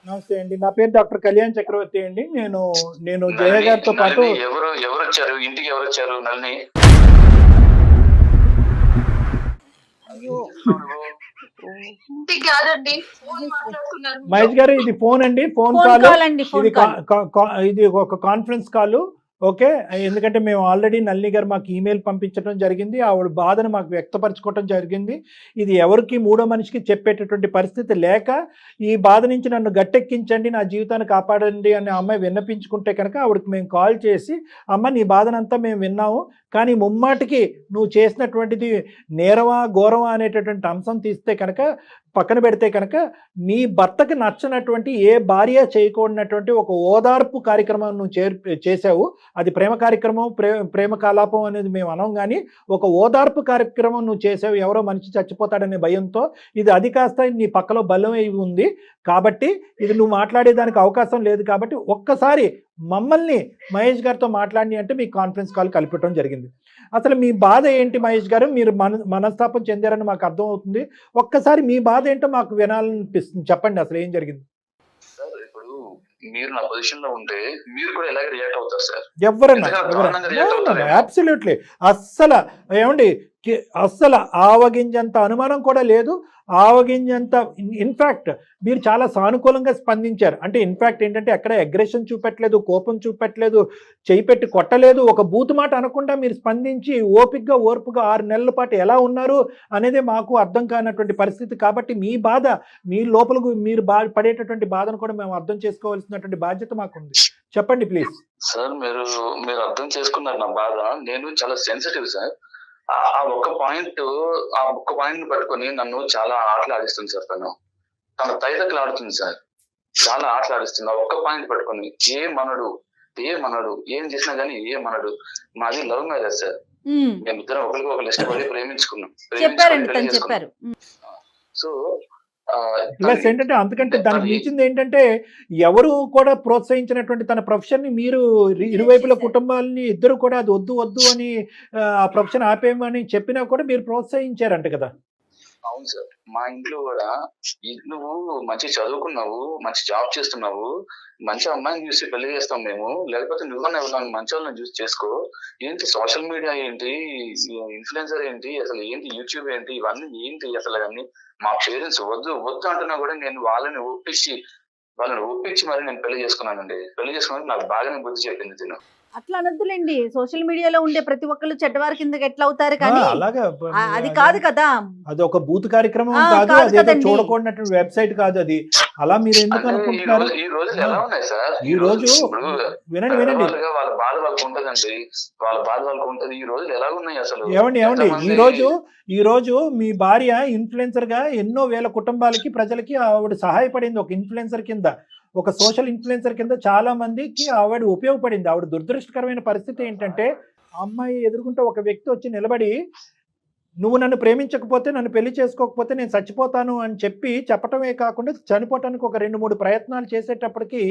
నమస్తే అండి. నా పేరు డాక్టర్ కళ్యాణ్ చక్రవర్తి అండి. నేను నేను జయ నళిని గారితో పాటు నళిని ఎవరొచ్చారు? ఇంటికి ఎవరొచ్చారు నళిని? అయ్యో! ఇంటికి కాదండి. ఫోన్ మాట్లాడుతున్నారు మీతో. మహేష్ గారు ఇది ఫోన్ అండి. Phone phone call. కాల్ అండి. ఫోన్ ఇది కాల్. ఇది ఒక కాన్ఫరెన్స్ కాల్. ఓకే. ఎందుకంటే మేము ఆల్రెడీ నళిని గారు మాకు ఈమెయిల్ పంపించడం జరిగింది. ఆవిడ బాధను మాకు వ్యక్తపరచుకోవడం జరిగింది. ఇది ఎవరికి మూడో మనిషికి చెప్పేటటువంటి పరిస్థితి లేక ఈ బాధ నుంచి నన్ను గట్టెక్కించండి, నా జీవితాన్ని కాపాడండి అని ఆ అమ్మాయి విన్నపించుకుంటే కనుక ఆవిడకి మేము కాల్ చేసి, అమ్మ నీ బాధనంతా మేము విన్నాము, కానీ ముమ్మాటికి నువ్వు చేసినటువంటిది నేరమా ఘోరమా అనేటటువంటి అంశం తీస్తే కనుక పక్కన పెడితే కనుక నీ భర్తకి నచ్చనటువంటి ఏ భార్య చేయకూడనటువంటి ఒక ఓదార్పు కార్యక్రమం నువ్వు చేసావు. అది ప్రేమ కార్యక్రమం, ప్రేమ కలాపం అనేది మేము అనం, కానీ ఒక ఓదార్పు కార్యక్రమం నువ్వు చేసావు. ఎవరో మనిషి చచ్చిపోతాడనే భయంతో. ఇది అది కాస్త నీ పక్కలో బలం అయి ఉంది కాబట్టి ఇది నువ్వు మాట్లాడేదానికి అవకాశం లేదు. కాబట్టి ఒక్కసారి మమ్మల్ని మహేష్ గారితో మాట్లాడి అంటే మీకు కాన్ఫరెన్స్ కాల్ కలిపటం జరిగింది. అసలు మీ బాధ ఏంటి మహేష్ గారు? మీరు మనస్తాపం చెందారని మాకు అర్థం అవుతుంది. ఒక్కసారి మీ బాధ ఏంటో మాకు వినాలనిపిస్తుంది. చెప్పండి అసలు ఏం జరిగింది? సార్ ఇప్పుడు మీరు నా పొజిషన్ లో ఉంటే మీరు కూడా ఎలాగ రియాక్ట్ అవుతారు సార్? ఎవరన్నా అబ్సల్యూట్లీ అస్సలు ఏమండి అస్సలు ఆవగింజంత అనుమానం కూడా లేదు. ఆవగింజంత ఇన్ఫ్యాక్ట్ మీరు చాలా సానుకూలంగా స్పందించారు. అంటే ఇన్ఫ్యాక్ట్ ఏంటంటే ఎక్కడ అగ్రెషన్ చూపెట్టలేదు, కోపం చూపెట్టలేదు, చేయి పెట్టి కొట్టలేదు, ఒక బూతు మాట అనకుండా మీరు స్పందించి ఓపికగా ఓర్పుగా 6 నెలల పాటు ఎలా ఉన్నారు అనేది మాకు అర్థం కానటువంటి పరిస్థితి. కాబట్టి మీ బాధ, మీ లోపలకు మీరు పడేటటువంటి బాధను కూడా మేము అర్థం చేసుకోవాల్సినటువంటి బాధ్యత మాకుంది. చెప్పండి ప్లీజ్. సార్ మీరు అర్థం చేసుకున్నారు నా బాధ. నేను చాలా సెన్సిటివ్ సార్. ఆ ఒక్క పాయింట్ పట్టుకొని నన్ను చాలా ఆటలు ఆడిస్తుంది సార్. తన తైదకులు ఆడుతుంది సార్, చాలా ఆటలు ఆడిస్తుంది. ఆ ఒక్క పాయింట్ పట్టుకొని ఏమనడు ఏం చేసినా గానీ ఏమనడు. మాది లవ్ మ్యారేజ్ సార్. మేమిద్దరం ఒకరికి ఒకరు ఇష్టపడి ప్రేమించుకున్నాం. సో ప్లస్ ఏంటంటే అందుకంటే దానికి మించింది ఏంటంటే ఎవరు కూడా ప్రోత్సహించినటువంటి తన ప్రొఫెషన్ ని మీరు ఇరువైపుల కుటుంబాలని ఇద్దరు కూడా అది వద్దు అని ఆ ప్రొఫెషన్ ఆపేయమని చెప్పినా కూడా మీరు ప్రోత్సహించారంట కదా? అవును సార్. మా ఇంట్లో కూడా నువ్వు మంచి చదువుకున్నావు, మంచి జాబ్ చేస్తున్నావు, మంచి అమ్మాయిని చూసి పెళ్లి చేస్తాం మేము, లేకపోతే నువ్వన్నా ఎవరు మంచి వాళ్ళని చూసి చేసుకో. ఏంటి సోషల్ మీడియా ఏంటి, ఇన్ఫ్లుయెన్సర్ ఏంటి, అసలు ఏంటి యూట్యూబ్ ఏంటి, ఇవన్నీ ఏంటి అసలు అన్ని మా పేరెంట్స్ వద్దు అంటున్నా కూడా నేను వాళ్ళని ఒప్పించి మరి నేను పెళ్లి చేసుకున్నానండి. పెళ్లి చేసుకున్నాక నాకు బాగానే బుద్ధి చెప్పింది తిను. అట్లా అనొద్దులేండి. సోషల్ మీడియాలో ఉండే ప్రతి ఒక్కళ్ళు చెడ్డవారి కిందకి ఎట్లా అవుతారు, కానీ అలాగా అది కాదు కదా. అది ఒక బూత్ కార్యక్రమం కాదు, అదేదో చూడకూడనటువంటి వెబ్సైట్ కాదు అది. అలా మీరు ఎందుకు అనుకుంటున్నారు? ఈ రోజులు ఎలా ఉన్నాయి సార్? ఈ రోజు వినండి వాళ్ళ బాధ వాళ్ళకు ఉంటదండి, వాళ్ళ బాధ వాళ్ళకు ఉంటది. ఈ రోజులు ఎలా ఉన్నాయి అసలు? ఏమండి ఈ రోజు మీ భార్య ఇన్ఫ్లుయెన్సర్ గా ఎన్నో వేల కుటుంబాలకి, ప్రజలకి ఆవిడ సహాయపడింది. ఒక ఇన్ఫ్లుయెన్సర్ కింద, ఒక సోషల్ ఇన్ఫ్లుయెన్సర్ కింద చాలా మందికి ఆవిడ ఉపయోగపడింది. ఆవిడ దురదృష్టకరమైన పరిస్థితి ఏంటంటే అమ్మాయి ఎదుర్కొంటే ఒక వ్యక్తి వచ్చి నిలబడి నువ్వు నన్ను ప్రేమించకపోతే, నన్ను పెళ్లి చేసుకోకపోతే నేను చచ్చిపోతాను అని చెప్పటమే కాకుండా చనిపోవటానికి ఒక 2-3 ప్రయత్నాలు చేసేటప్పటికి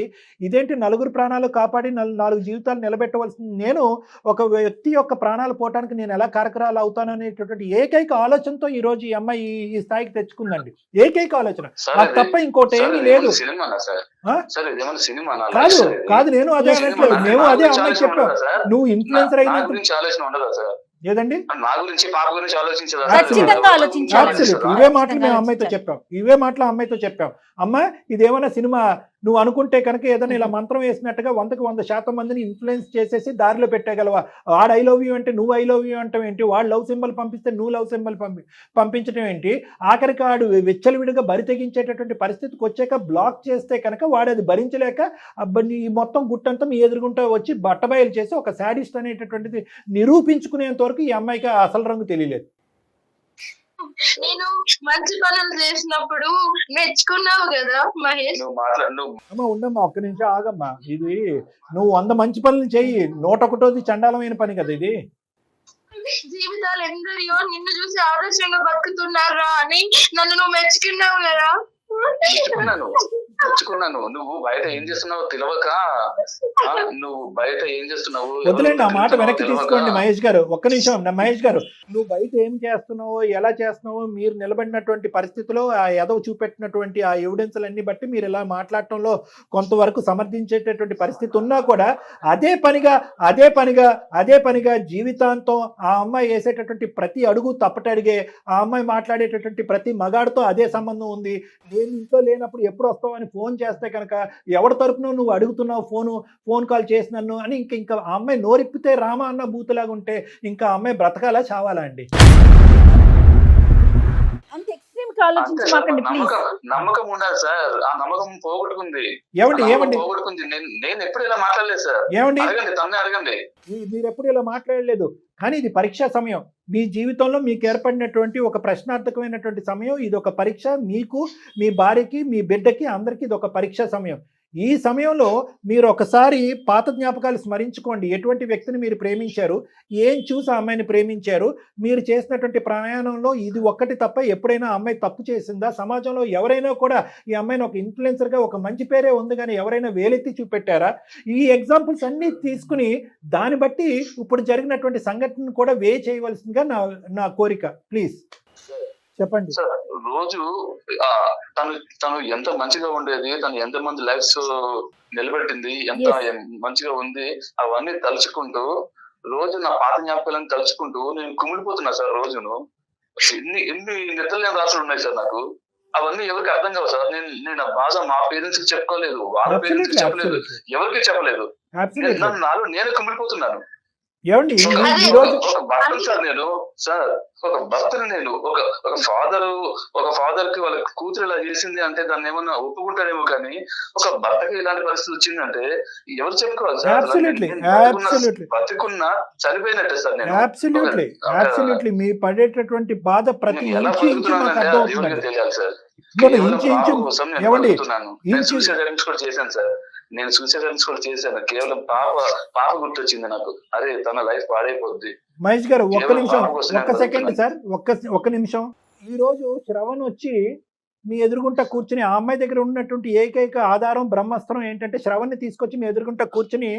ఇదేంటి 4 ప్రాణాలు కాపాడి 4 జీవితాలు నిలబెట్టవలసింది నేను ఒక వ్యక్తి యొక్క ప్రాణాలు పోవటానికి నేను ఎలా కారకరాలు అవుతాను అనేటటువంటి ఏకైక ఆలోచనతో ఈ రోజు ఈ అమ్మాయి ఈ స్థాయికి తెచ్చుకుందండి. ఏకైక ఆలోచన, నాకు తప్ప ఇంకోటి ఏమీ లేదు. కాదు నేను అదే అనట్లేదు, మేము అదే అమ్మాయి చెప్పాం. నువ్వు ఇన్ఫ్లుయెన్సర్ అయినట్టు ఏదండి నా గురించి పాప గురించి ఇవే మాటలు మేము అమ్మాయితో చెప్పాం. అమ్మ ఇదేమైనా సినిమా నువ్వు అనుకుంటే కనుక ఏదైనా ఇలా మంత్రం వేసినట్టుగా 100% మందిని ఇన్ఫ్లుయెన్స్ చేసేసి దారిలో పెట్టగలవా? వాడు ఐ లవ్ యూ అంటే నువ్వు ఐ లవ్ యూ అంటాం ఏంటి? వాడు లవ్ సింబల్ పంపిస్తే నువ్వు లవ్ సింబల్ పంపించడం ఏంటి? ఆఖరికి వాడు విచ్చలవిడిగా బరి తెగించేటటువంటి పరిస్థితికి వచ్చాక బ్లాక్ చేస్తే కనుక వాడు అది భరించలేక ఈ మొత్తం గుట్టంతా మీ ఎదురుగుంటా వచ్చి బట్టబయలు చేసి ఒక శాడిస్ట్ అనేటటువంటిది నిరూపించుకునేంత వరకు ఈ అమ్మాయికి అసలు రంగు తెలియలేదు. నేను మంచి పనులు చేసినప్పుడు మెచ్చుకున్నావు కదా మహేష్. ఉండమ్మా, ఒక్క నిమిషం ఆగమ్మా. ఇది నువ్వు 100 మంచి పనులు చెయ్యి, 101ది చండాలమైన పని కదా ఇది. జీవితాలు ఎందరియో నిన్ను చూసి ఆదర్శంగా బతుకుతున్నారా అని నన్ను నువ్వు మెచ్చుకున్నావు కదా. తెచ్చుకున్నాను. నువ్వు బయట ఏం చేస్తున్నావో తెలియక, నువ్వు బయట ఏం చేస్తున్నావు వదిలేండి ఆ మాట ఎవరికి వెనక్కి తెలియక, తీసుకోండి మహేష్ గారు, ఒక్క నిమిషం. మహేష్ గారు, నువ్వు బయట ఏం చేస్తున్నావో ఎలా చేస్తున్నావో మీరు నిలబడినటువంటి పరిస్థితిలో ఆ ఎదవ చూపెట్టినటువంటి ఆ ఎవిడెన్స్లన్నీ బట్టి మీరు ఇలా మాట్లాడటంలో కొంతవరకు సమర్థించేటటువంటి పరిస్థితి ఉన్నా కూడా అదే పనిగా జీవితాంతం ఆ అమ్మాయి వేసేటటువంటి ప్రతి అడుగు తప్పటడిగే, ఆ అమ్మాయి మాట్లాడేటటువంటి ప్రతి మగాడితో అదే సంబంధం ఉంది, నేను ఇంట్లో లేనప్పుడు ఎప్పుడు వస్తావు అని ఫోన్ చేస్తే కనుక ఎవరి తరపున నువ్వు అడుగుతున్నావు ఫోన్ కాల్ చేసి నన్ను అని ఇంకా ఆ అమ్మాయి నోరిప్పితే రామ అన్న బూతులాగా ఉంటే ఇంకా ఆ అమ్మాయి బ్రతకాలా చావాలా అండి? అంత ఎక్స్ట్రీమ్ గా ఆలోచించమాకండి ప్లీజ్. నమ్మకం ఉండాలి సార్. ఆ నమ్మకం పోగొట్టుకుంది. ఏమండి పోగొట్టుకుంది. నేను ఎప్పుడు ఇలా మాట్లాడలేదు సార్. ఏమండి అడగండి, తన్నే అడగండి. మీరు ఎప్పుడు ఇలా మాట్లాడలేదు, కానీ ఇది పరీక్షా సమయం. మీ జీవితంలో మీకు ఏర్పడినటువంటి ఒక ప్రశ్నార్థకమైనటువంటి సమయం. ఇది ఒక పరీక్ష, మీకు, మీ భార్యకి, మీ బిడ్డకి, అందరికీ ఇది ఒక పరీక్షా సమయం. ఈ సమయంలో మీరు ఒకసారి పాత జ్ఞాపకాలు స్మరించుకోండి. ఎటువంటి వ్యక్తిని మీరు ప్రేమించారు, ఏం చూసి ఆ అమ్మాయిని ప్రేమించారు, మీరు చేసినటువంటి ప్రయాణంలో ఇది ఒక్కటి తప్ప ఎప్పుడైనా అమ్మాయి తప్పు చేసిందా? సమాజంలో ఎవరైనా కూడా ఈ అమ్మాయిని ఒక ఇన్ఫ్లుయెన్సర్గా ఒక మంచి పేరే ఉంది కానీ ఎవరైనా వేలెత్తి చూపెట్టారా? ఈ ఎగ్జాంపుల్స్ అన్నీ తీసుకుని దాన్ని బట్టి ఇప్పుడు జరిగినటువంటి సంఘటన కూడా చేయవలసిందిగా నా కోరిక. ప్లీజ్ చెప్పండి సార్. రోజు తను ఎంత మంచిగా ఉండేది, తను ఎంత మంది లైఫ్స్ నిలబెట్టింది, ఎంత మంచిగా ఉంది, అవన్నీ తలుచుకుంటూ రోజు నా పాత జ్ఞాపకాలను తలుచుకుంటూ నేను కుమిలిపోతున్నా సార్. రోజును ఎన్ని నిద్రలేని రాత్రులు ఉన్నాయి సార్ నాకు. అవన్నీ ఎవరికి అర్థం కావు సార్. నేను ఆ బాధ మా పేరెంట్స్ కి చెప్పుకోలేదు, వాళ్ళ పేరెంట్స్ కి చెప్పలేదు, ఎవరికి చెప్పలేదు. నాలో నేను కుమిలిపోతున్నాను. ఏమండి ఈ రోజు ఒక భర్తను సార్ నేను, సార్ ఒక భర్తను నేను, ఒక ఫాదర్ కి వాళ్ళ కూతురు ఇలా చేసింది అంటే దాన్ని ఏమన్నా ఒప్పుకుంటారేమో, కానీ ఒక భర్తకి ఇలాంటి పరిస్థితి వచ్చిందంటే ఎవరు చెప్పుకోవాలి సార్? బతికున్నా చనిపోయినట్టే సార్ నేను. అబ్సల్యూట్లీ మీ పడేటటువంటి బాధ ప్రతి ఎలా బతుకుతున్నానంటే దేవుడికి తెలియాలి సార్. నేను సూసైడ్ అటెంప్ట్స్ కూడా చేశాను సార్. కేవలం పాప గుర్తొచ్చింది నాకు. అరే తన లైఫ్ పాడైపోద్ది. మహేష్ గారు ఒక్క నిమిషం, ఒక్క సెకండ్ సార్, ఒక్క నిమిషం. ఈ రోజు శ్రవణ్ వచ్చి మీ ఎదురుగుంట కూర్చుని, ఆ అమ్మాయి దగ్గర ఉన్నటువంటి ఏకైక ఆధారం బ్రహ్మాస్త్రం ఏంటంటే శ్రవణ్ని తీసుకొచ్చి మీ ఎదురుగుంట కూర్చుని,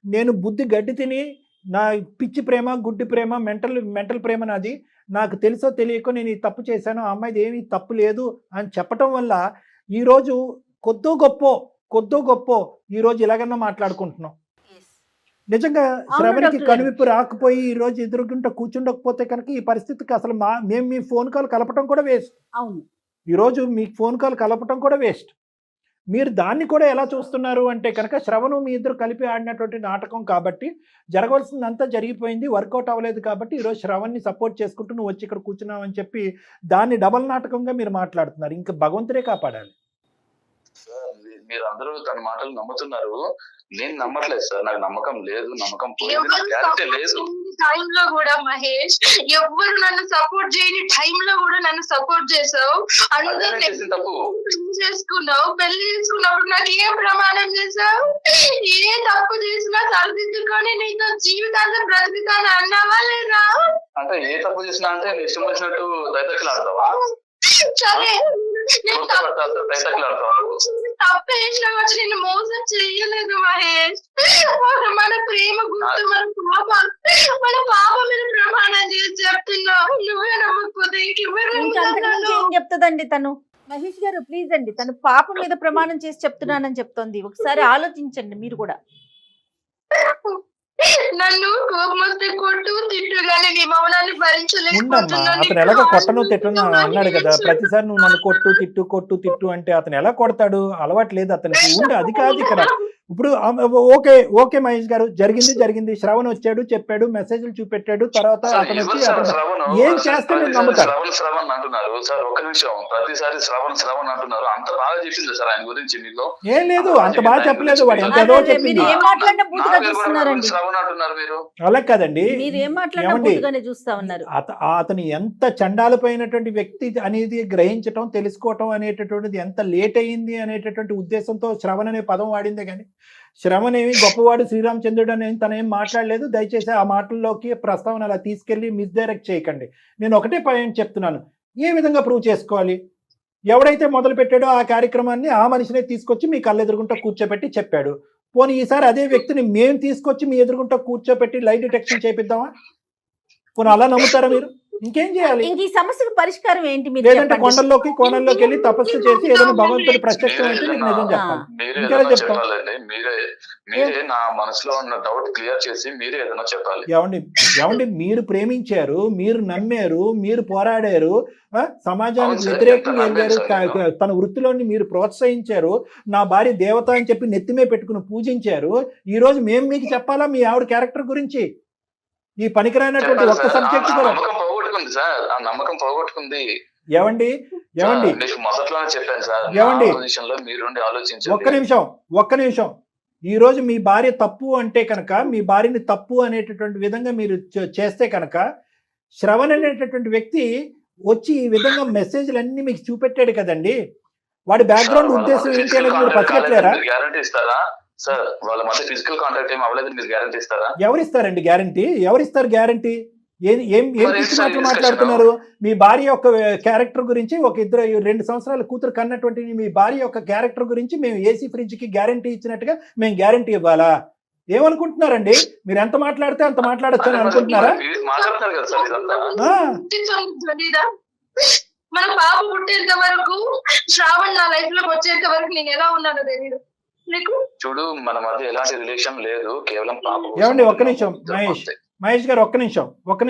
నేను బుద్ధి గడ్డి తిని, నా పిచ్చి ప్రేమ, గుడ్డి ప్రేమ, మెంటల్ ప్రేమ నాది, నాకు తెలుసో తెలియకో నేను ఈ తప్పు చేశాను, ఆ అమ్మాయిది ఏమీ తప్పు లేదు అని చెప్పటం వల్ల ఈరోజు కొద్దో గొప్ప ఈరోజు ఇలాగన్నా మాట్లాడుకుంటున్నాం. నిజంగా శ్రవణికి కనువిప్పు రాకపోయి ఈ రోజు ఎదురుగుంట కూర్చుండకపోతే కనుక ఈ పరిస్థితికి అసలు మేము మీ ఫోన్ కాల్ కలపటం కూడా వేస్ట్. అవును, ఈరోజు మీకు ఫోన్ కాల్ కలపటం కూడా వేస్ట్. మీరు దాన్ని కూడా ఎలా చూస్తున్నారు అంటే కనుక శ్రవణు మీ ఇద్దరు కలిపి ఆడినటువంటి నాటకం కాబట్టి జరగవలసిందంతా జరిగిపోయింది, వర్కౌట్ అవ్వలేదు కాబట్టి ఈరోజు శ్రవణ్ని సపోర్ట్ చేసుకుంటూ నువ్వు వచ్చి ఇక్కడ కూర్చున్నావు అని చెప్పి దాన్ని డబల్ నాటకంగా మీరు మాట్లాడుతున్నారు. ఇంకా భగవంతుడే కాపాడాలి. మీరు అందరూ తన మాటలు నమ్ముతున్నారు, నేను నమ్మట్లేదు సార్. నాకు నమ్మకం లేదు, నమ్మకం లేదు. టైంలో కూడా మహేష్, ఎవరు నన్ను సపోర్ట్ చేయని టైంలో కూడా నన్ను సపోర్ట్ చేసావు. చేసుకున్నావు, పెళ్లి చేసుకున్నప్పుడు నాకు ఏం ప్రమాణం చేసావు? ఏ తప్పు చేసినా సరిదిద్దుకొని నీతో జీవితాంతం బ్రతుకుతాను అన్నావా లేదా? అంటే ఏ తప్పు చేసినా అంటే ఇష్టం వచ్చినట్టు దైతకులు ఆడతావా? సరే, తప్పు చేసినా వచ్చి నేను మోసం చెయ్యలేదు మహేష్. మన ప్రేమ గుర్తు, మన పాప మీద ప్రమాణం చేసి చెప్తున్నావు. నువ్వే నమ్మకపోతే ఏం చెప్తుందండి తను? మహేష్ గారు ప్లీజ్ అండి, తను పాప మీద ప్రమాణం చేసి చెప్తున్నానని చెప్తోంది. ఒకసారి ఆలోచించండి మీరు కూడా. నన్ను కోపం వస్తే కొట్టు తిట్టు, కానీ నీ మౌనాన్ని భరించలేకపోతున్నాను. అతను ఎలాగ కొట్టను తిట్టను అన్నాడు కదా, ప్రతిసారి నువ్వు నన్ను కొట్టు తిట్టు అంటే అతను ఎలా కొడతాడు? అలవాటు లేదు అతనికి. ఉండి అది కాదు ఇక్కడ. ఇప్పుడు ఓకే మహేష్ గారు, జరిగింది. శ్రవణ్ వచ్చాడు, చెప్పాడు, మెసేజ్లు చూపెట్టాడు, తర్వాత అతను వచ్చి ఏం చేస్తే మీరు నమ్ముతారు? శ్రవణ్ అంటున్నారు సార్. ఒక నిమిషం, ప్రతిసారి శ్రవణ్ అంటున్నారు. అంత బాగా చెప్పింది సార్ ఆయన గురించి మీలో? ఏం లేదు, అంత బాగా చెప్పలేదు. వాడు ఎంత ఏదో చెప్పింది. శ్రవణ్ అంటున్నారు మీరు. అలా కదండి, చూస్తా అతను ఎంత చండాలిపోయినటువంటి వ్యక్తి అనేది గ్రహించటం, తెలుసుకోవటం అనేటటువంటిది ఎంత లేట్ అయ్యింది అనేటటువంటి ఉద్దేశంతో శ్రవణ్ అనే పదం వాడిందే కానీ శ్రవణ్ ఏమి గొప్పవాడు శ్రీరామచంద్రుడు అని తనేం మాట్లాడలేదు. దయచేసి ఆ మాటల్లోకి ప్రస్తావన అలా తీసుకెళ్లి మిస్డైరెక్ట్ చేయకండి. నేను ఒకటే పాయింట్ చెప్తున్నాను, ఏ విధంగా ప్రూవ్ చేసుకోవాలి? ఎవడైతే మొదలు పెట్టాడో ఆ కార్యక్రమాన్ని ఆ మనిషినే తీసుకొచ్చి మీ కళ్ళెదురుగుంటా కూర్చోబెట్టి చెప్పాడు. పోనీ ఈసారి అదే వ్యక్తిని మేము తీసుకొచ్చి మీ ఎదురుగుంటా కూర్చోబెట్టి లైట్ డిటెక్షన్ చేపిద్దామా? పోనీ అలా నమ్ముతారా మీరు? ఇంకేం చేయాలి? ఇంక ఈ సమస్యకు పరిష్కారం ఏంటి మీరు లేదంటే చెప్పండి. కోణంలోకి వెళ్ళి తపస్సు చేసి ఏదైనా భగవంతుడి ప్రత్యక్షం అయితే మీకు నిజం చెప్పాలి. మీరే ఇంకేలా ఏదైనా చెప్తాం? చెప్పాలండి. మీరే నా మనసులో ఉన్న డౌట్ క్లియర్ చేసి మీరే ఏదైనా చెప్పాలి. ఏమండి మీరు ప్రేమించారు, మీరు నమ్మారు, మీరు పోరాడారు, సమాజానికి అవును సార్, వ్యతిరేకంగా ఎంత వెళ్ళారు, నమ్మాను సార్ తన వృత్తిలోని మీరు ప్రోత్సహించారు, నా భార్య దేవత అని చెప్పి నెత్తిమే పెట్టుకుని పూజించారు. ఈ రోజు మేము మీకు చెప్పాలా మీ ఆవిడ క్యారెక్టర్ గురించి? ఈ పనికిరానటువంటి చెప్పాలి ఒక్క సార్. సబ్జెక్ట్ ఆ కూడా నమ్మకం పోగొట్టుకుంది సార్, ఆ నమ్మకం పోగొట్టుకుంది. ఏమండి సార్, మీకు మొదట్లోనే చెప్పాను సార్, ఏమండి? నా పొజిషన్ లో మీరుండి ఆలోచించండి. ఒక్క నిమిషం ఈ రోజు మీ భార్య తప్పు అంటే కనుక, మీ భార్యని తప్పు అనేటటువంటి విధంగా మీరు చేస్తే కనుక, శ్రవణ్ అనేటటువంటి వ్యక్తి వచ్చి ఈ విధంగా మెసేజ్లు అన్ని మీకు చూపెట్టాడు కదండి. వాడి బ్యాక్గ్రౌండ్ ఉద్దేశం ఏంటి అనేది మీరు పచ్చగట్లేరా? గ్యారంటీ ఇస్తారా సార్? వాళ్ళ మధ్య ఫిజికల్ కాంటాక్ట్ ఏం అవ్వలేదు, మీరు గ్యారంటీ ఇస్తారా? ఎవరిస్తారండి గ్యారంటీ? ఎవరిస్తారు గ్యారంటీ? ఏం పిచ్చి మాట్లాడుతున్నారు? మీ భార్య యొక్క క్యారెక్టర్ గురించి, ఒక 2 సంవత్సరాల కూతురు కన్నటువంటి మీ భార్య యొక్క క్యారెక్టర్ గురించి మేము ఏసీ ఫ్రిడ్జ్ కి గ్యారంటీ ఇచ్చినట్టుగా మేము గ్యారంటీ ఇవ్వాలా? ఏమనుకుంటున్నారండి? మీరు ఎంత మాట్లాడితే అంత మాట్లాడచ్చు అని అనుకుంటున్నారా? మాట్లాడతారు కదా సార్ ఇదంతా. మన పాప పుట్టేంత వరకు, శ్రావణ్ నా లైఫ్ లోకి వచ్చేంత వరకు నేను ఎలా ఉన్నానో తెలియదు నీకు. చూడు, మన మధ్య ఎలాంటి రిలేషన్ లేదు, కేవలం పాప. ఏమండి ఒక్క నిమిషం మహేష్ గారు, ఒక్క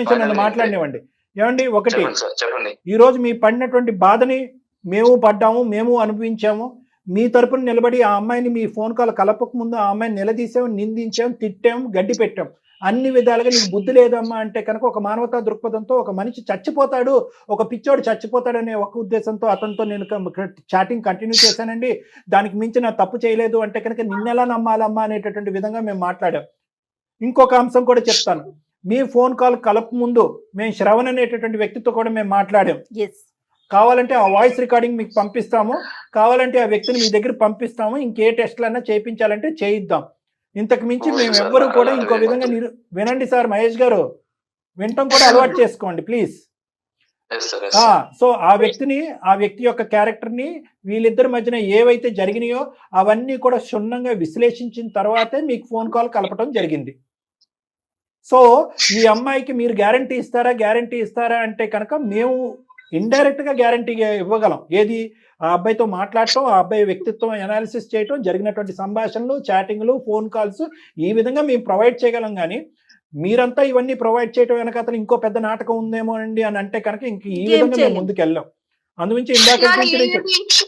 నిమిషం నన్ను మాట్లాడినివ్వండి. ఏమండి ఒకటి, చెప్పండి. ఈ రోజు మీ పడినటువంటి బాధని మేము పడ్డాము, మేము అనుభవించాము. మీ తరపున నిలబడి ఆ అమ్మాయిని మీ ఫోన్ కాల్ కలపక ముందు ఆ అమ్మాయిని నిలదీసాం, నిందించాం, తిట్టాం, గడ్డి పెట్టాం. అన్ని విధాలుగా నీకు బుద్ధి లేదమ్మా అంటే కనుక, ఒక మానవతా దృక్పథంతో ఒక మనిషి చచ్చిపోతాడు, ఒక పిచ్చోడు చచ్చిపోతాడు అనే ఒక ఉద్దేశంతో అతనితో నేను చాటింగ్ కంటిన్యూ చేశానండి. దానికి మించి నా తప్పు చేయలేదు అంటే కనుక నిన్నెలా నమ్మాలమ్మా అనేటటువంటి విధంగా మేము మాట్లాడాం. ఇంకొక అంశం కూడా చెప్తాను. మీ ఫోన్ కాల్ కలప ముందు మేము శ్రవణ్ అనేటటువంటి వ్యక్తితో కూడా మేము మాట్లాడాం. కావాలంటే ఆ వాయిస్ రికార్డింగ్ మీకు పంపిస్తాము, కావాలంటే ఆ వ్యక్తిని మీ దగ్గర పంపిస్తాము. ఇంకే టెస్ట్లన్నా చేయించాలంటే చేయిద్దాం. ఇంతకు మించి మేము ఎవ్వరూ కూడా ఇంకో విధంగా వినండి సార్, మహేష్ గారు వినటం కూడా అలవాటు చేసుకోండి ప్లీజ్. సో ఆ వ్యక్తి యొక్క క్యారెక్టర్ని, వీళ్ళిద్దరి మధ్యన ఏవైతే జరిగినాయో అవన్నీ కూడా క్షుణ్ణంగా విశ్లేషించిన తర్వాతే మీకు ఫోన్ కాల్ కలపడం జరిగింది. సో ఈ అమ్మాయికి మీరు గ్యారంటీ ఇస్తారా అంటే కనుక మేము ఇండైరెక్ట్ గా గ్యారంటీ ఇవ్వగలం. ఏది? ఆ అబ్బాయితో మాట్లాడటం, ఆ అబ్బాయి వ్యక్తిత్వం అనాలిసిస్ చేయటం, జరిగినటువంటి సంభాషణలు, చాటింగ్లు, ఫోన్ కాల్స్, ఈ విధంగా మేము ప్రొవైడ్ చేయగలం. కానీ మీరంతా ఇవన్నీ ప్రొవైడ్ చేయటం వెనక అతను ఇంకో పెద్ద నాటకం ఉందేమో అండి అని అంటే కనుక ఇంక ఈ విధంగా మేము ముందుకు వెళ్ళాం. అందుమించి ఇందాక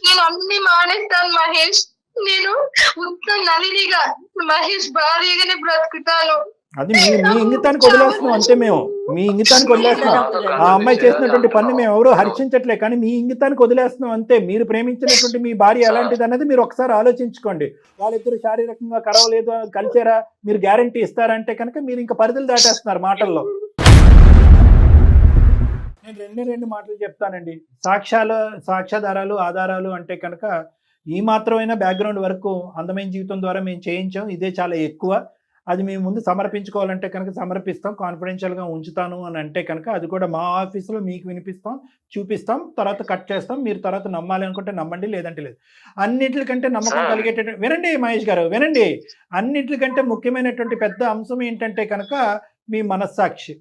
నేను అన్ని మానేస్తాను మహేష్, నేను నలినిగా మహేష్ భారీగానే బ్రతుకుతాను. అది మీ ఇంగితానికి వదిలేస్తున్నాం అంతే. మేము మీ ఇంగితానికి వదిలేస్తున్నాం. ఆ అమ్మాయి చేసినటువంటి పని మేము ఎవరూ హర్షించట్లే, కానీ మీ ఇంగితానికి వదిలేస్తున్నాం అంతే. మీరు ప్రేమించినటువంటి మీ భార్య ఎలాంటిది అనేది మీరు ఒకసారి ఆలోచించుకోండి. వాళ్ళిద్దరు శారీరకంగా కలవలేదు, కలిసారా, మీరు గ్యారంటీ ఇస్తారంటే కనుక మీరు ఇంకా పరిధులు దాటేస్తున్నారు మాటల్లో. నేను రెండు మాటలు చెప్తానండి. సాక్ష్యాధారాలు, ఆధారాలు అంటే కనుక ఈ మాత్రమైనా బ్యాక్గ్రౌండ్ వరకు అందమైన జీవితం ద్వారా మేము చేయించాం. ఇదే చాలా ఎక్కువ. అది మేము ముందు సమర్పించుకోవాలంటే కనుక సమర్పిస్తాం, కాన్ఫిడెన్షియల్గా ఉంచుతాను అని అంటే కనుక అది కూడా మా ఆఫీసులో మీకు వినిపిస్తాం, చూపిస్తాం, తర్వాత కట్ చేస్తాం. మీరు తర్వాత నమ్మాలి అనుకుంటే నమ్మండి, లేదంటే లేదు. అన్నింటికంటే నమ్మకం కలిగేటట్టు వినండి మహేష్ గారు, వినండి. అన్నింటికంటే ముఖ్యమైనటువంటి పెద్ద అంశం ఏంటంటే కనుక మీ మనస్సాక్షి.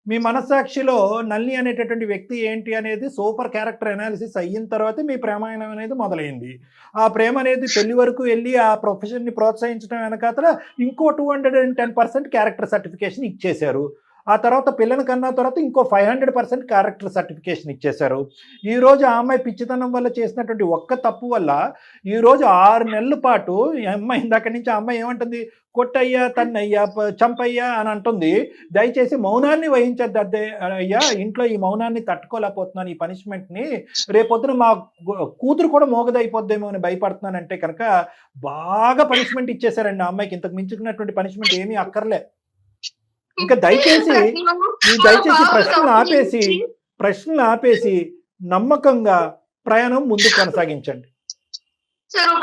మీ మనస్సాక్షిలో నల్లి అనేటటువంటి వ్యక్తి ఏంటి అనేది సూపర్ క్యారెక్టర్ అనాలిసిస్ అయిన తర్వాతే మీ ప్రేమాయణం అనేది మొదలైంది. ఆ ప్రేమ అనేది పెళ్లి వరకు వెళ్ళి ఆ ప్రొఫెషన్ని ప్రోత్సహించడం వెనకాతల ఇంకో 210% క్యారెక్టర్ సర్టిఫికేషన్ ఇచ్చేశారు. ఆ తర్వాత పిల్లని కన్నా తర్వాత ఇంకో 500% క్యారెక్టర్ సర్టిఫికేషన్ ఇచ్చేశారు. ఈరోజు ఆ అమ్మాయి పిచ్చితనం వల్ల చేసినటువంటి ఒక్క తప్పు వల్ల ఈరోజు 6 నెలల పాటు ఈ అమ్మాయి ఇందాక నుంచి ఆ అమ్మాయి ఏమంటుంది? కొట్టయ్యా, తన్నయ్యా, చంపయ్యా అని అంటుంది. దయచేసి మౌనాన్ని వహించద్దు అయ్యా, ఇంట్లో ఈ మౌనాన్ని తట్టుకోలేకపోతున్నాను, ఈ పనిష్మెంట్ని. రేపొద్దున మా కూతురు కూడా మోగదైపోద్దేమో అని భయపడుతున్నానంటే కనుక బాగా పనిష్మెంట్ ఇచ్చేశారండి ఆ అమ్మాయికి. ఇంతకు మించుకున్నటువంటి పనిష్మెంట్ ఏమీ అక్కర్లే. ఇంకా దయచేసి ప్రశ్నలు ఆపేసి నమ్మకంగా ప్రయాణం ముందుకు కొనసాగించండి. చాలా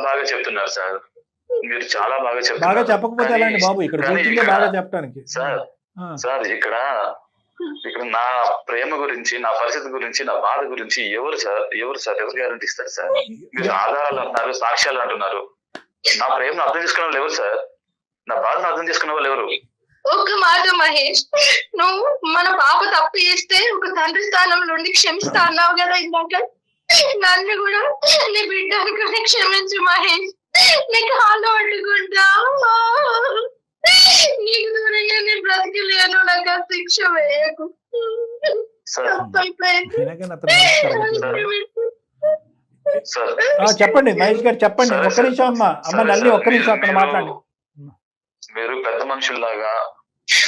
బాగా చెప్తున్నారు సార్, మీరు చాలా బాగా చెప్పకపోతే ఎలా అండి బాబు? ఇక్కడ కూర్చుంటే బాగా చెప్పడానికి. సార్ ఇక్కడ ఇక్కడ నా ప్రేమ గురించి, నా పరిస్థితి గురించి, నా బాధ గురించి ఎవరు గ్యారంటీ ఇస్తారు సార్? మీరు ఆధారాలు అంటున్నారు, సాక్ష్యాలు అంటున్నారు. నా ప్రేమను అర్థం చేసుకునే వాళ్ళు ఎవరు సార్? నా బాధను అర్థం చేసుకునే వాళ్ళు ఎవరు? ఒక్క మాట మహేష్, నువ్వు మన పాప తప్పు చేస్తే ఒక తండ్రి స్థానం నుండి క్షమిస్తా అన్నావు కదా ఇందాక. నన్ను కూడా నీ బిడ్డ అనుకుని క్షమించు మహేష్. నీ కాళ్ళు అడ్డుకుంటా, నీకు దూరంగా నేను బ్రతికలేను. నాకు ఆ శిక్ష వేయకు. సార్ వినగానే అతను మనసు కరగట్లేదు. సార్ చెప్పండి మహేష్ గారు, చెప్పండి. సరే, ఒక్క నిమిషం అమ్మా. అమ్మ సరే, నల్లి, సరే. ఒక్క నిమిషం అక్కడ మాట్లాడి. మీరు పెద్ద మనుషుల్లాగా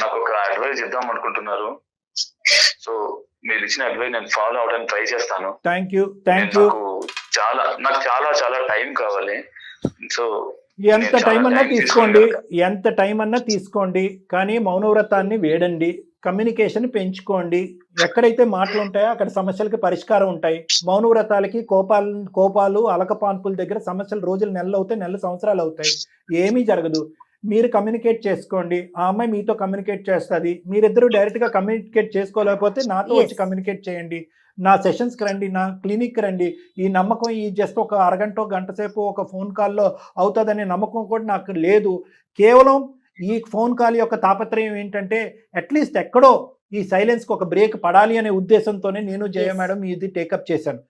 నాకు ఒక అడ్వైజ్ ఇద్దాం అనుకుంటున్నారు. సో మీరు ఇచ్చిన అడ్వైజ్ నేను ఫాలో అవడానికి ట్రై చేస్తాను. Thank you, thank you. నాకు చాలా టైం కావాలి. సో ఎంత టైం అన్నా తీసుకోండి, ఎంత టైం అన్నా తీసుకోండి, కానీ మౌనవ్రతాన్ని వేడండి, కమ్యూనికేషన్ పెంచుకోండి. ఎక్కడైతే మాటలు ఉంటాయో అక్కడ సమస్యలకి పరిష్కారం ఉంటాయి. మౌనవ్రతాలకి కోపాలు అలకపాన్పుల దగ్గర సమస్యలు రోజులు నెలలు అవుతాయి, నెలలు సంవత్సరాలు అవుతాయి, ఏమీ జరగదు. మీరు కమ్యూనికేట్ చేసుకోండి, ఆ అమ్మాయి మీతో కమ్యూనికేట్ చేస్తుంది. మీరిద్దరూ డైరెక్ట్గా కమ్యూనికేట్ చేసుకోలేకపోతే నాతో వచ్చి కమ్యూనికేట్ చేయండి. నా సెషన్స్కి రండి, నా క్లినిక్కి రండి. ఈ నమ్మకం ఈ జస్ట్ ఒక అరగంట గంట సేపు ఒక ఫోన్ కాల్లో అవుతుందనే నమ్మకం కూడా నాకు లేదు. కేవలం ఈ ఫోన్ కాల్ యొక్క తాపత్రయం ఏంటంటే అట్లీస్ట్ ఎక్కడో ఈ సైలెన్స్కి ఒక బ్రేక్ పడాలి అనే ఉద్దేశంతోనే నేను జయ మేడం ఇది టేకప్ చేశాను.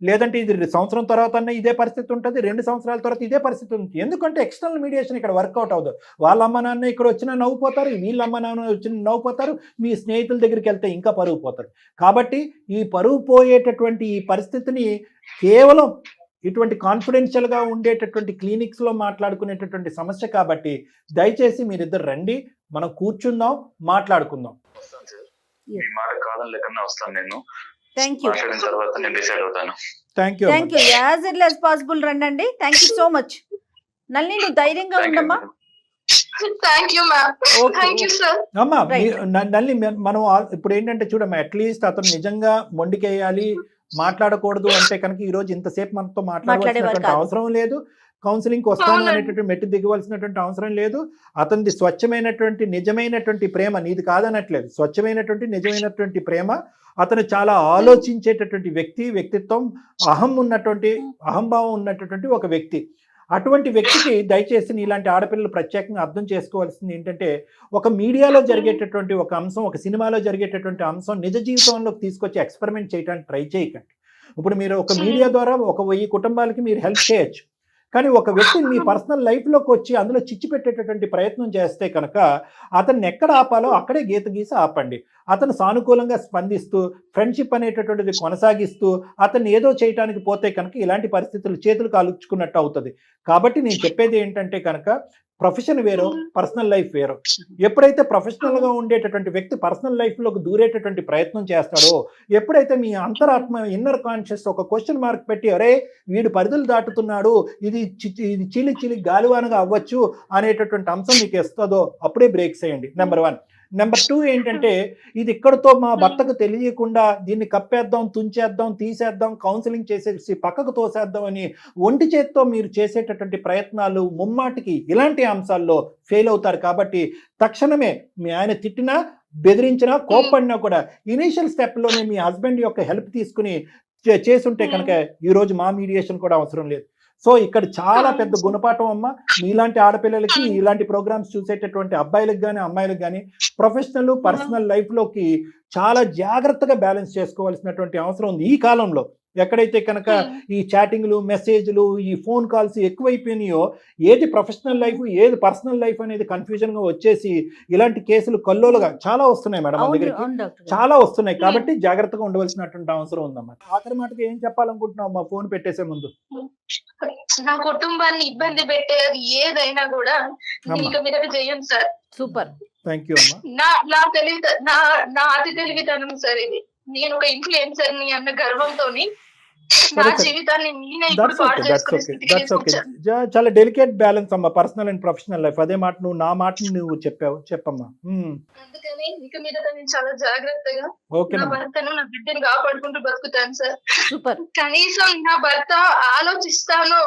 లేదంటే ఇది సంవత్సరం తర్వాత ఇదే పరిస్థితి ఉంటుంది, 2 సంవత్సరాల తర్వాత ఇదే పరిస్థితి ఉంటుంది. ఎందుకంటే ఎక్స్టర్నల్ మీడియేషన్ ఇక్కడ వర్కౌట్ అవ్వదు. వాళ్ళ అమ్మ నాన్న ఇక్కడ వచ్చినా నవ్వుపోతారు, వీళ్ళ అమ్మ నాన్న వచ్చిన నవ్వుపోతారు, మీ స్నేహితుల దగ్గరికి వెళ్తే ఇంకా పరుగు పోతారు. కాబట్టి ఈ పరుగు పోయేటటువంటి ఈ పరిస్థితిని కేవలం ఇటువంటి కాన్ఫిడెన్షియల్గా ఉండేటటువంటి క్లినిక్స్లో మాట్లాడుకునేటటువంటి సమస్య. కాబట్టి దయచేసి మీరిద్దరు రండి, మనం కూర్చుందాం, మాట్లాడుకుందాం. వస్తాను సార్, మీ మాట కాదని లేకన్నా వస్తాను. నేను థ్యాంక్ యూ, మాట్లాడిన తర్వాత నేను డిసైడ్ అవుతాను. Thank you, thank you. As early as possible రండి. Thank you so much. Nalini నువ్వు ధైర్యంగా ఉండమ్మా. Thank you ma'am. Thank you sir. అమ్మా నల్లి, మనం ఇప్పుడు ఏంటంటే చూడమ్మా, అట్లీస్ట్ అతను నిజంగా మొండికేయాలి, మాట్లాడకూడదు అంటే కనుక ఈ రోజు ఇంతసేపు మనతో మాట్లాడవలసినటువంటి అవసరం లేదు. కౌన్సిలింగ్కి వస్తాను అనేటువంటి మెట్టు దిగవలసినటువంటి అవసరం లేదు. అతనిది స్వచ్ఛమైనటువంటి నిజమైనటువంటి ప్రేమ, నీది కాదనట్లేదు, స్వచ్ఛమైనటువంటి నిజమైనటువంటి ప్రేమ. అతను చాలా ఆలోచించేటటువంటి వ్యక్తిత్వం, అహంభావం ఉన్నటువంటి ఒక వ్యక్తి. అటువంటి వ్యక్తికి దయచేసి ఇలాంటి ఆడపిల్లలు ప్రత్యేకంగా అర్థం చేసుకోవాల్సింది ఏంటంటే, ఒక మీడియాలో జరిగేటటువంటి ఒక అంశం, ఒక సినిమాలో జరిగేటటువంటి అంశం నిజ జీవితంలోకి తీసుకొచ్చి ఎక్స్పెరిమెంట్ చేయడానికి ట్రై చేయకండి. ఇప్పుడు మీరు ఒక మీడియా ద్వారా 1000 కుటుంబాలకి మీరు హెల్ప్ చేయొచ్చు, కానీ ఒక వ్యక్తిని మీ పర్సనల్ లైఫ్లోకి వచ్చి అందులో చిచ్చు పెట్టేటటువంటి ప్రయత్నం చేస్తే కనుక అతన్ని ఎక్కడ ఆపాలో అక్కడే గీత గీసి ఆపండి. అతను సానుకూలంగా స్పందిస్తూ ఫ్రెండ్షిప్ అనేటటువంటిది కొనసాగిస్తూ అతన్ని ఏదో చేయడానికి పోతే కనుక ఇలాంటి పరిస్థితులు చేతులు కాలుచుకున్నట్టు అవుతుంది. కాబట్టి నేను చెప్పేది ఏంటంటే కనుక ప్రొఫెషన్ వేరో, పర్సనల్ లైఫ్ వేరో. ఎప్పుడైతే ప్రొఫెషనల్గా ఉండేటటువంటి వ్యక్తి పర్సనల్ లైఫ్లోకి దూరేటటువంటి ప్రయత్నం చేస్తాడో, ఎప్పుడైతే మీ అంతరాత్మ ఇన్నర్ కాన్షియస్ ఒక క్వశ్చన్ మార్క్ పెట్టి అరే వీడు పరిధులు దాటుతున్నాడు, ఇది చీలి గాలివానగా అవ్వచ్చు అనేటటువంటి అంశం మీకు ఇస్తుందో అప్పుడే బ్రేక్ చేయండి. నెంబర్ 1. నెంబర్ 2 ఏంటంటే, ఇది ఇక్కడతో మా భర్తకు తెలియకుండా దీన్ని కప్పేద్దాం, తుంచేద్దాం, తీసేద్దాం, కౌన్సిలింగ్ చేసేసి పక్కకు తోసేద్దాం అని ఒంటి చేత్తో మీరు చేసేటటువంటి ప్రయత్నాలు ముమ్మాటికి ఇలాంటి అంశాల్లో ఫెయిల్ అవుతారు. కాబట్టి తక్షణమే మీ ఆయన తిట్టినా, బెదిరించినా, కోప్పడినా కూడా ఇనీషియల్ స్టెప్లోనే మీ హస్బెండ్ యొక్క హెల్ప్ తీసుకుని చేసుంటే కనుక ఈరోజు మా మీడియేషన్ కూడా అవసరం లేదు. సో ఇక్కడ చాలా పెద్ద గుణపాఠం అమ్మ. మీలాంటి ఆడపిల్లలకి, ఇలాంటి ప్రోగ్రామ్స్ చూసేటటువంటి అబ్బాయిలకు కానీ అమ్మాయిలకు కానీ ప్రొఫెషనల్ పర్సనల్ లైఫ్లోకి చాలా జాగ్రత్తగా బ్యాలెన్స్ చేసుకోవాల్సినటువంటి అవసరం ఉంది ఈ కాలంలో. ఎక్కడైతే కనుక ఈ చాటింగ్లు, మెసేజ్లు, ఈ ఫోన్ కాల్స్ ఎక్కువైపోయినాయో, ఏది ప్రొఫెషనల్ లైఫ్ ఏది పర్సనల్ లైఫ్ అనేది కన్ఫ్యూజన్గా వచ్చేసి ఇలాంటి కేసులు కల్లోలుగా చాలా వస్తున్నాయి మేడం మన దగ్గరికి, చాలా వస్తున్నాయి. కాబట్టి జాగ్రత్తగా ఉండవలసినటువంటి అవసరం ఉందమ్మా. ఆఖరి మాటకి ఏం చెప్పాలనుకుంటున్నావు అమ్మా ఫోన్ పెట్టేసే ముందు? నా కుటుంబాన్ని ఇబ్బంది పెట్టేది ఏదైనా కూడా ఇక మీద చేయను సార్. సూపర్, థ్యాంక్ యూ అమ్మా. నా అతి తెలివితనం సార్ ఇది. నేను ఒక ఇన్ఫ్లుయెన్సర్ ని అన్న గర్వంతోని నా జీవితాన్ని నేనే ఇప్పుడు పాడు చేసుకునే స్థితికి తీసుకొచ్చాను. చాలా డెలికేట్ బ్యాలెన్స్ అమ్మా, పర్సనల్ అండ్ ప్రొఫెషనల్ లైఫ్. అదే మాట నువ్వు నా మాటని నువ్వు చెప్పావు, చెప్పమ్మా. అందుకని ఇక మీద నేను చాలా జాగ్రత్తగా ఓకే నా భర్తను, నా బిడ్డను కాపాడుకుంటూ బతుకుతాను సార్. సూపర్. కనీసం నా భర్త ఆలోచిస్తాను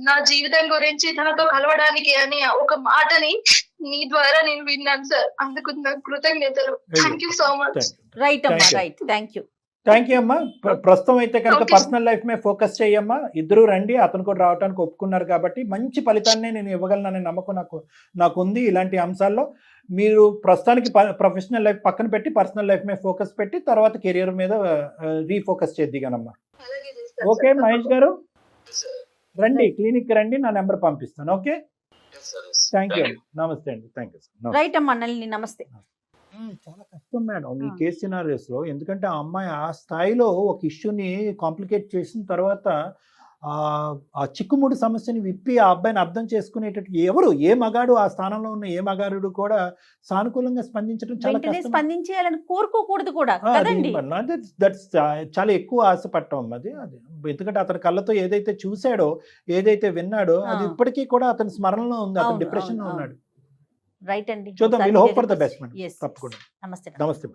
నా జీవితం గురించి, తనతో కలవడానికి అని ఒక మాటని మీ ద్వారా నేను విన్నాను సార్, అందుకు నాకు కృతజ్ఞతలు. Thank you so much. Right అమ్మా, Thank you. Right, thank you. Thank you అమ్మా. ప్రస్తుతం అయితే కనుక Okay. పర్సనల్ లైఫ్ మీద ఫోకస్ చేయమ్మా. ఇద్దరు రండి, అతను కూడా రావడానికి ఒప్పుకున్నారు కాబట్టి మంచి ఫలితాన్ని నేను ఇవ్వగలననే నమ్మకం నాకు ఉంది. ఇలాంటి అంశాల్లో మీరు ప్రస్తుతానికి ప్రొఫెషనల్ లైఫ్ పక్కన పెట్టి పర్సనల్ లైఫ్ మీద ఫోకస్ పెట్టి తర్వాత కెరియర్ మీద రీఫోకస్ చేద్దిగానమ్మా. అలాగే చేస్తాను ఓకే సార్. మహేష్ గారు, సార్. రండి క్లినిక్ రండి, నా నెంబర్ పంపిస్తాను. Okay, Yes, sir. Thank you. నమస్తే అండి, థ్యాంక్ యూ సార్. రైట్ అమ్మా నళిని, నమస్తే. చాలా కష్టం మేడం ఈ కేసు సినారియోస్ లో. ఎందుకంటే ఆ అమ్మాయి ఆ స్థాయిలో ఒక ఇష్యూని కాంప్లికేట్ చేసిన తర్వాత ఆ చిక్కుముడి సమస్యని విప్పి ఆ అబ్బాయిని అర్థం చేసుకునేటట్టు ఏ మగాడు ఆ స్థానంలో ఉన్న ఏ మగాడు కూడా సానుకూలంగా స్పందించడం చాలా వెంటనే కష్టం. స్పందించేయాలని కోరుకోకూడదు కూడా కదండి. దట్స్ చాలా ఎక్కువ ఆశపడటం అది. ఎందుకంటే అతని కళ్ళతో ఏదైతే చూశాడో, ఏదైతే విన్నాడో అది ఇప్పటికీ కూడా అతని స్మరణలో ఉంది. అతను అవును, డిప్రెషన్ లో అవును, ఉన్నాడు. రైట్ అండి. చూద్దాం, ఒకసారి వీల్ హోప్ ఫర్ ద మీరు బెస్ట్ మేడం. Yes, yes. తప్పకుండా. నమస్తే. నమస్తే.